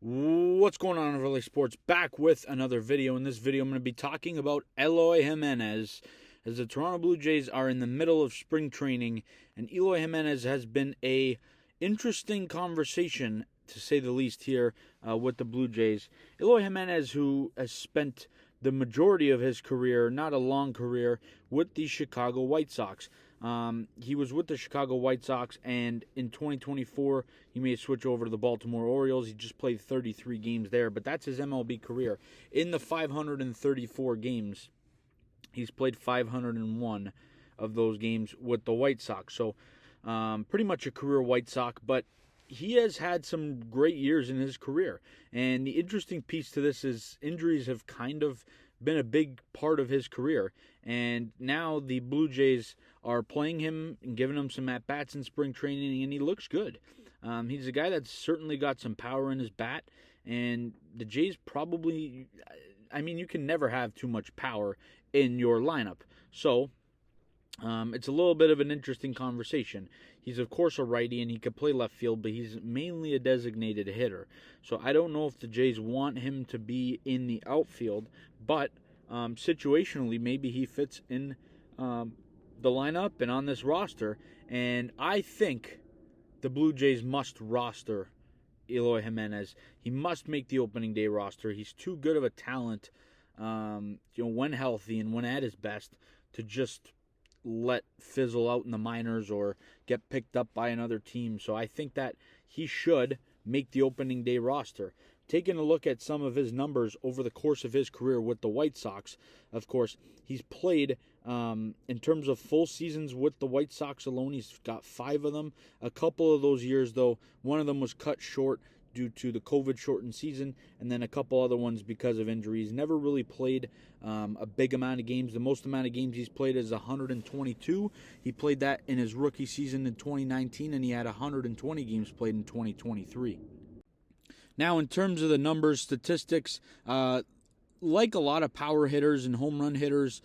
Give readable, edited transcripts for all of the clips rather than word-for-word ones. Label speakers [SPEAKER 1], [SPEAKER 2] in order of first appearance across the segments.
[SPEAKER 1] What's going on, Eloy Sports? Back with another video. In this video, I'm going to be talking about Eloy Jimenez, as the Toronto Blue Jays are in the middle of spring training, and Eloy Jimenez has been a interesting conversation, to say the least, here with the Blue Jays. Eloy Jimenez, who has spent the majority of his career, not a long career, with the Chicago White Sox. He was with the Chicago White Sox, and in 2024, he may switch over to the Baltimore Orioles. He just played 33 games there, but that's his MLB career. In the 534 games, he's played 501 of those games with the White Sox. So pretty much a career White Sox, but he has had some great years in his career. And the interesting piece to this is injuries have kind of been a big part of his career. And now the Blue Jays are playing him and giving him some at-bats in spring training, and he looks good. He's a guy that's certainly got some power in his bat, and the Jays probably, you can never have too much power in your lineup. So it's a little bit of an interesting conversation. He's, of course, a righty, and he could play left field, but he's mainly a designated hitter. So I don't know if the Jays want him to be in the outfield, but situationally, maybe he fits in the lineup and on this roster. And I think the Blue Jays must roster Eloy Jimenez. He must make the opening day roster. He's too good of a talent, when healthy and when at his best, to just let fizzle out in the minors or get picked up by another team. So I think that he should make the opening day roster. Taking a look at some of his numbers over the course of his career with the White Sox, of course, he's played in terms of full seasons with the White Sox alone. He's got 5 of them. A couple of those years, though, one of them was cut short due to the COVID-shortened season, and then a couple other ones because of injuries. Never really played a big amount of games. The most amount of games he's played is 122. He played that in his rookie season in 2019, and he had 120 games played in 2023. Now, in terms of the numbers, statistics, like a lot of power hitters and home run hitters,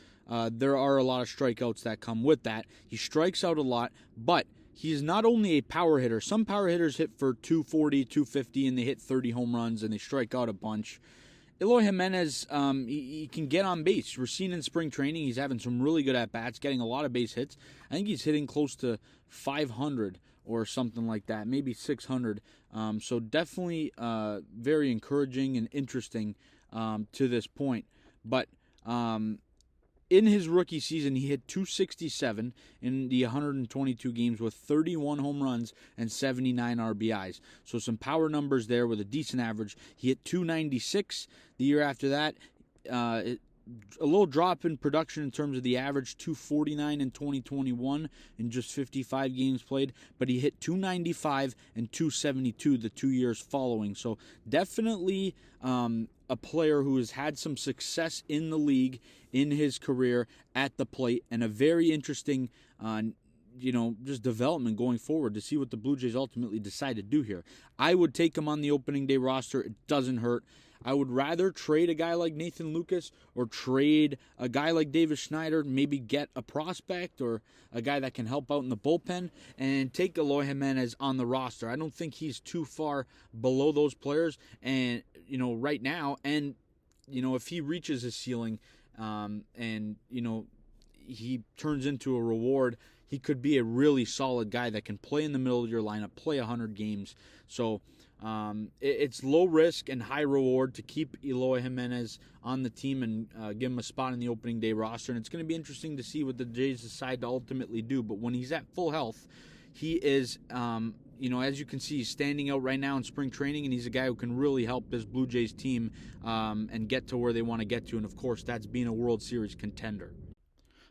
[SPEAKER 1] there are a lot of strikeouts that come with that. He strikes out a lot, but he's not only a power hitter. Some power hitters hit for 240, 250, and they hit 30 home runs, and they strike out a bunch. Eloy Jimenez, he can get on base. We're seeing in spring training, he's having some really good at-bats, getting a lot of base hits. I think he's hitting close to 500 or something like that, maybe 600. So definitely very encouraging and interesting to this point. But in his rookie season, he hit 267 in the 122 games with 31 home runs and 79 RBIs. So some power numbers there with a decent average. He hit 296 the year after that. A little drop in production in terms of the average, 249 in 2021 in just 55 games played, but he hit 295 and 272 the 2 years following. So definitely a player who has had some success in the league in his career at the plate, and a very interesting just development going forward to see what the Blue Jays ultimately decide to do here. I would take him on the opening day roster. It doesn't hurt. I would rather trade a guy like Nathan Lucas or trade a guy like David Schneider, maybe get a prospect or a guy that can help out in the bullpen, and take Eloy Jimenez on the roster. I don't think he's too far below those players, and right now, and if he reaches his ceiling, and he turns into a reward, he could be a really solid guy that can play in the middle of your lineup, play 100 games. So it's low risk and high reward to keep Eloy Jimenez on the team and give him a spot in the opening day roster. And it's going to be interesting to see what the Jays decide to ultimately do. But when he's at full health, he is, as you can see, he's standing out right now in spring training, and he's a guy who can really help this Blue Jays team and get to where they want to get to. And, of course, that's being a World Series contender.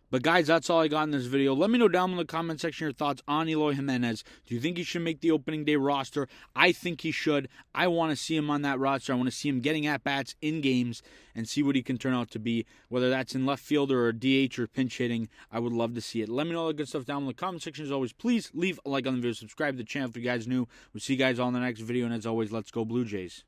[SPEAKER 1] But, guys, that's all I got in this video. Let me know down in the comment section your thoughts on Eloy Jimenez. Do you think he should make the opening day roster? I think he should. I want to see him on that roster. I want to see him getting at-bats in games and see what he can turn out to be, whether that's in left field or DH or pinch hitting. I would love to see it. Let me know all the good stuff down in the comment section. As always, please leave a like on the video. Subscribe to the channel if you guys new. We'll see you guys all in the next video. And, as always, let's go Blue Jays.